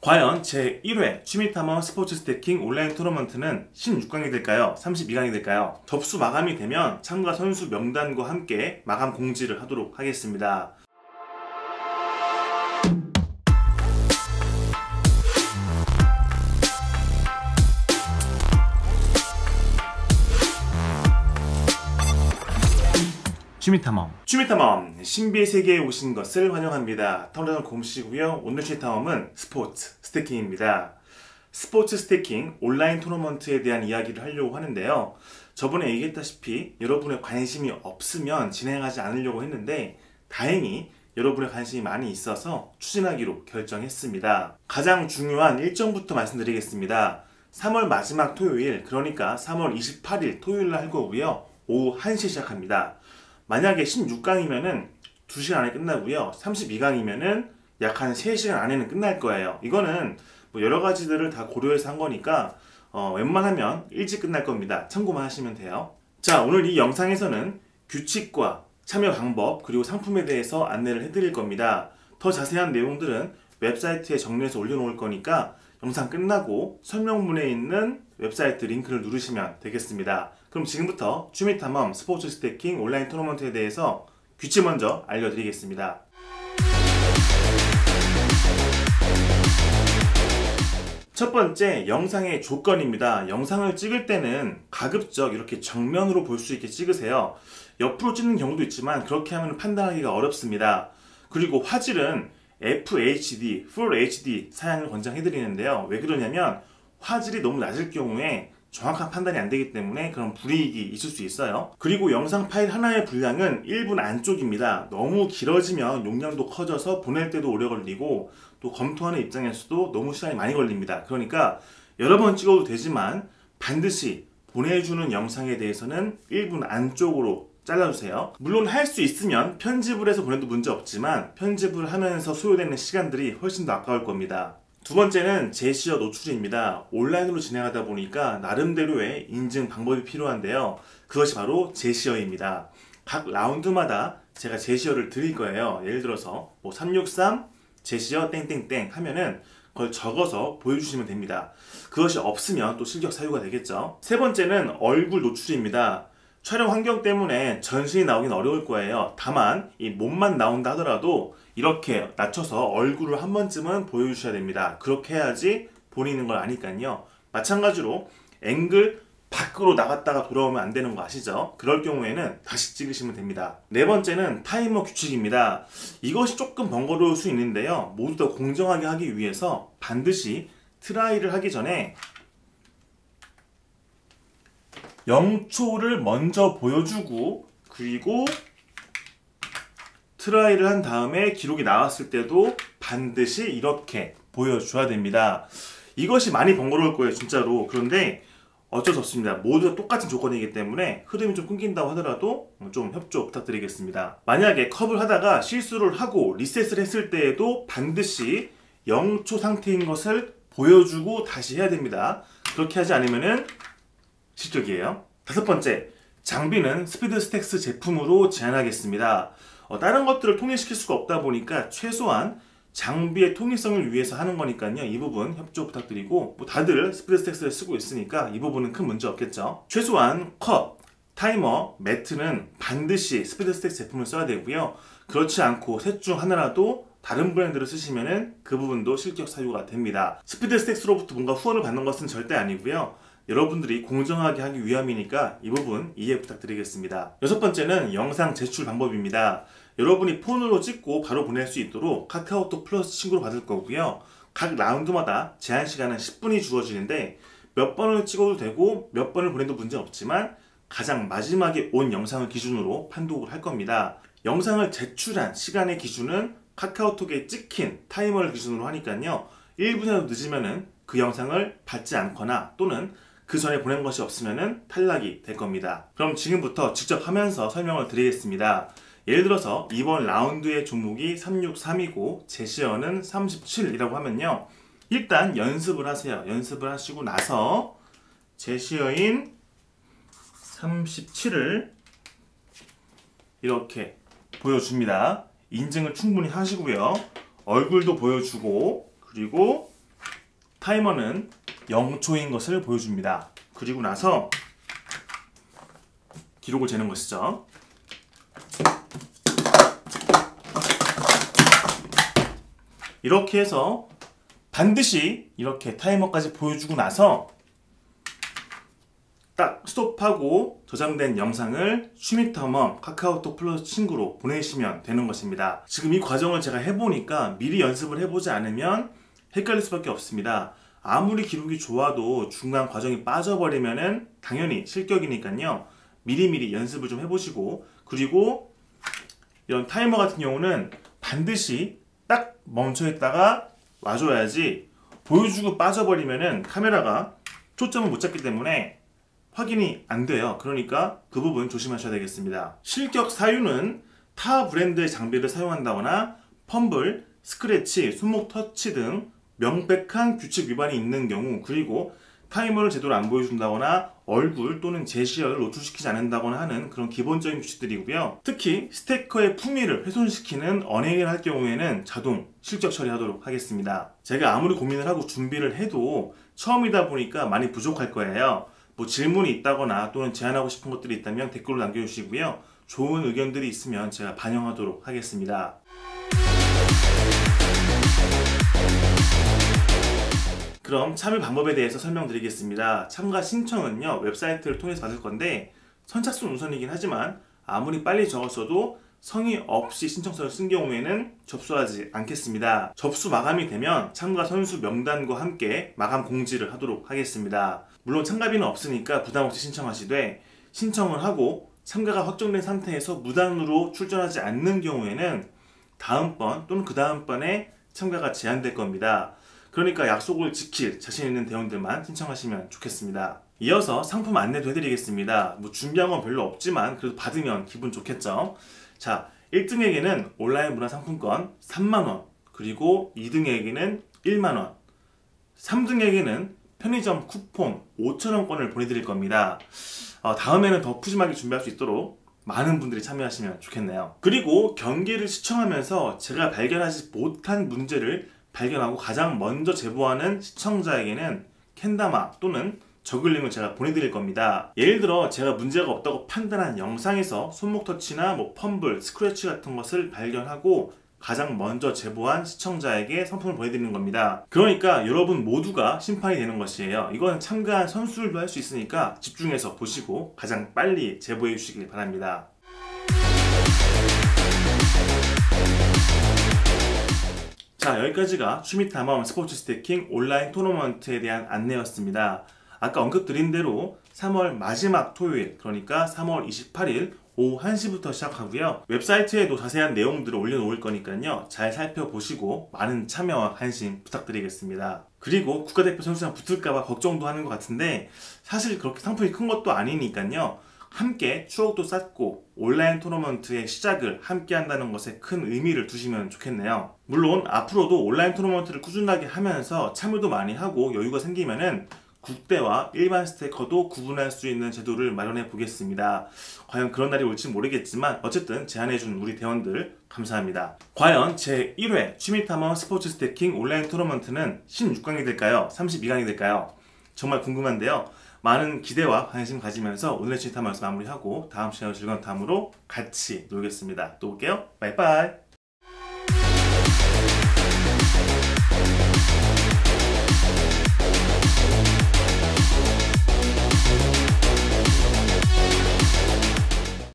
과연 제1회 취미탐험 스포츠 스태킹 온라인 토너먼트는 16강이 될까요? 32강이 될까요? 접수 마감이 되면 참가 선수 명단과 함께 마감 공지를 하도록 하겠습니다. 취미탐험 신비의 세계에 오신 것을 환영합니다. 텅텅 곰씨고요. 오늘 취미탐험은 스포츠 스태킹입니다. 스포츠 스태킹 온라인 토너먼트에 대한 이야기를 하려고 하는데요. 저번에 얘기했다시피 여러분의 관심이 없으면 진행하지 않으려고 했는데 다행히 여러분의 관심이 많이 있어서 추진하기로 결정했습니다. 가장 중요한 일정부터 말씀드리겠습니다. 3월 마지막 토요일, 그러니까 3월 28일 토요일날 할 거고요. 오후 1시에 시작합니다. 만약에 16강이면은 2시간 안에 끝나고요. 32강이면은 약 한 3시간 안에는 끝날 거예요. 이거는 뭐 여러 가지들을 다 고려해서 한 거니까 웬만하면 일찍 끝날 겁니다. 참고만 하시면 돼요. 자, 오늘 이 영상에서는 규칙과 참여 방법 그리고 상품에 대해서 안내를 해드릴 겁니다. 더 자세한 내용들은 웹사이트에 정리해서 올려놓을 거니까 영상 끝나고 설명문에 있는 웹사이트 링크를 누르시면 되겠습니다. 그럼 지금부터 취미탐험 스포츠 스태킹 온라인 토너먼트에 대해서 규칙 먼저 알려드리겠습니다. 첫 번째, 영상의 조건입니다. 영상을 찍을 때는 가급적 이렇게 정면으로 볼 수 있게 찍으세요. 옆으로 찍는 경우도 있지만 그렇게 하면 판단하기가 어렵습니다. 그리고 화질은 FHD, Full HD 사양을 권장해드리는데요. 왜 그러냐면 화질이 너무 낮을 경우에 정확한 판단이 안 되기 때문에 그런 불이익이 있을 수 있어요. 그리고 영상 파일 하나의 분량은 1분 안쪽입니다. 너무 길어지면 용량도 커져서 보낼 때도 오래 걸리고 또 검토하는 입장에서도 너무 시간이 많이 걸립니다. 그러니까 여러 번 찍어도 되지만 반드시 보내주는 영상에 대해서는 1분 안쪽으로 잘라주세요. 물론 할 수 있으면 편집을 해서 보내도 문제 없지만 편집을 하면서 소요되는 시간들이 훨씬 더 아까울 겁니다. 두 번째는 제시어 노출입니다. 온라인으로 진행하다 보니까 나름대로의 인증 방법이 필요한데요. 그것이 바로 제시어입니다. 각 라운드마다 제가 제시어를 드릴 거예요. 예를 들어서 뭐 363 제시어 땡땡땡 하면은 그걸 적어서 보여주시면 됩니다. 그것이 없으면 또 실격 사유가 되겠죠. 세 번째는 얼굴 노출입니다. 촬영 환경 때문에 전신이 나오긴 어려울 거예요. 다만 이 몸만 나온다 하더라도 이렇게 낮춰서 얼굴을 한 번쯤은 보여주셔야 됩니다. 그렇게 해야지 보이는 걸 아니까요. 마찬가지로 앵글 밖으로 나갔다가 돌아오면 안 되는 거 아시죠? 그럴 경우에는 다시 찍으시면 됩니다. 네 번째는 타이머 규칙입니다. 이것이 조금 번거로울 수 있는데요. 모두 다 공정하게 하기 위해서 반드시 트라이를 하기 전에 0초를 먼저 보여주고 그리고 트라이를 한 다음에 기록이 나왔을 때도 반드시 이렇게 보여줘야 됩니다. 이것이 많이 번거로울 거예요, 진짜로. 그런데 어쩔 수 없습니다. 모두 다 똑같은 조건이기 때문에 흐름이 좀 끊긴다고 하더라도 좀 협조 부탁드리겠습니다. 만약에 컵을 하다가 실수를 하고 리셋을 했을 때에도 반드시 0초 상태인 것을 보여주고 다시 해야 됩니다. 그렇게 하지 않으면은 실격이에요. 다섯 번째, 장비는 스피드 스택스 제품으로 제한하겠습니다. 다른 것들을 통일시킬 수가 없다 보니까 최소한 장비의 통일성을 위해서 하는 거니까요. 이 부분 협조 부탁드리고 뭐 다들 스피드 스택스를 쓰고 있으니까 이 부분은 큰 문제 없겠죠. 최소한 컵, 타이머, 매트는 반드시 스피드 스택스 제품을 써야 되고요. 그렇지 않고 셋 중 하나라도 다른 브랜드를 쓰시면은 그 부분도 실격 사유가 됩니다. 스피드 스택스로부터 뭔가 후원을 받는 것은 절대 아니고요. 여러분들이 공정하게 하기 위함이니까 이 부분 이해 부탁드리겠습니다. 여섯 번째는 영상 제출 방법입니다. 여러분이 폰으로 찍고 바로 보낼 수 있도록 카카오톡 플러스 친구로 받을 거고요. 각 라운드마다 제한 시간은 10분이 주어지는데 몇 번을 찍어도 되고 몇 번을 보내도 문제 없지만 가장 마지막에 온 영상을 기준으로 판독을 할 겁니다. 영상을 제출한 시간의 기준은 카카오톡에 찍힌 타이머를 기준으로 하니까요. 1분이라도 늦으면은 그 영상을 받지 않거나 또는 그 전에 보낸 것이 없으면 탈락이 될 겁니다. 그럼 지금부터 직접 하면서 설명을 드리겠습니다. 예를 들어서 이번 라운드의 종목이 363이고 제시어는 37이라고 하면요. 일단 연습을 하세요. 연습을 하시고 나서 제시어인 37을 이렇게 보여줍니다. 인증을 충분히 하시고요. 얼굴도 보여주고 그리고 타이머는 0초인 것을 보여줍니다. 그리고 나서 기록을 재는 것이죠. 이렇게 해서 반드시 이렇게 타이머까지 보여주고 나서 딱 스톱하고 저장된 영상을 슈미터멈 카카오톡 플러스 친구로 보내시면 되는 것입니다. 지금 이 과정을 제가 해보니까 미리 연습을 해보지 않으면 헷갈릴 수밖에 없습니다. 아무리 기록이 좋아도 중간 과정이 빠져버리면은 당연히 실격이니까요. 미리미리 연습을 좀 해보시고, 그리고 이런 타이머 같은 경우는 반드시 딱 멈춰있다가 와줘야지 보여주고 빠져버리면은 카메라가 초점을 못 잡기 때문에 확인이 안 돼요. 그러니까 그 부분 조심하셔야 되겠습니다. 실격 사유는 타 브랜드의 장비를 사용한다거나 펌블, 스크래치, 손목 터치 등 명백한 규칙 위반이 있는 경우, 그리고 타이머를 제대로 안 보여준다거나 얼굴 또는 제시어를 노출시키지 않는다거나 하는 그런 기본적인 규칙들이고요. 특히 스티커의 품위를 훼손시키는 언행을 할 경우에는 자동 실격 처리하도록 하겠습니다. 제가 아무리 고민을 하고 준비를 해도 처음이다 보니까 많이 부족할 거예요. 뭐 질문이 있다거나 또는 제안하고 싶은 것들이 있다면 댓글로 남겨주시고요. 좋은 의견들이 있으면 제가 반영하도록 하겠습니다. 그럼 참여 방법에 대해서 설명드리겠습니다. 참가 신청은요, 웹사이트를 통해서 받을 건데 선착순 우선이긴 하지만 아무리 빨리 적었어도 성의 없이 신청서를 쓴 경우에는 접수하지 않겠습니다. 접수 마감이 되면 참가 선수 명단과 함께 마감 공지를 하도록 하겠습니다. 물론 참가비는 없으니까 부담없이 신청하시되, 신청을 하고 참가가 확정된 상태에서 무단으로 출전하지 않는 경우에는 다음번 또는 그 다음번에 참가가 제한될 겁니다. 그러니까 약속을 지킬 자신 있는 대원들만 신청하시면 좋겠습니다. 이어서 상품 안내도 해드리겠습니다. 뭐 준비한 건 별로 없지만 그래도 받으면 기분 좋겠죠. 자, 1등에게는 온라인 문화상품권 3만원, 그리고 2등에게는 1만원, 3등에게는 편의점 쿠폰 5,000원권을 보내드릴 겁니다. 다음에는 더 푸짐하게 준비할 수 있도록 많은 분들이 참여하시면 좋겠네요. 그리고 경기를 시청하면서 제가 발견하지 못한 문제를 발견하고 가장 먼저 제보하는 시청자에게는 캔다마 또는 저글링을 제가 보내드릴 겁니다. 예를 들어 제가 문제가 없다고 판단한 영상에서 손목 터치나 뭐 펌블, 스크래치 같은 것을 발견하고 가장 먼저 제보한 시청자에게 상품을 보내드리는 겁니다. 그러니까 여러분 모두가 심판이 되는 것이에요. 이건 참가한 선수들도 할 수 있으니까 집중해서 보시고 가장 빨리 제보해 주시길 바랍니다. 자, 여기까지가 슈미타멈 스포츠 스태킹 온라인 토너먼트에 대한 안내였습니다. 아까 언급드린 대로 3월 마지막 토요일, 그러니까 3월 28일 오후 1시부터 시작하고요. 웹사이트에도 자세한 내용들을 올려놓을 거니까요. 잘 살펴보시고 많은 참여와 관심 부탁드리겠습니다. 그리고 국가대표 선수랑 붙을까봐 걱정도 하는 것 같은데 사실 그렇게 상품이 큰 것도 아니니까요. 함께 추억도 쌓고 온라인 토너먼트의 시작을 함께 한다는 것에 큰 의미를 두시면 좋겠네요. 물론 앞으로도 온라인 토너먼트를 꾸준하게 하면서 참여도 많이 하고 여유가 생기면은 국대와 일반 스테이커도 구분할 수 있는 제도를 마련해 보겠습니다. 과연 그런 날이 올지 모르겠지만 어쨌든 제안해준 우리 대원들 감사합니다. 과연 제1회 슈미타멈 스포츠 스태킹 온라인 토너먼트는 16강이 될까요? 32강이 될까요? 정말 궁금한데요. 많은 기대와 관심 가지면서 오늘의 슈미타멈에서 마무리하고 다음 시간에 즐거운 다음으로 같이 놀겠습니다. 또 올게요. 바이바이.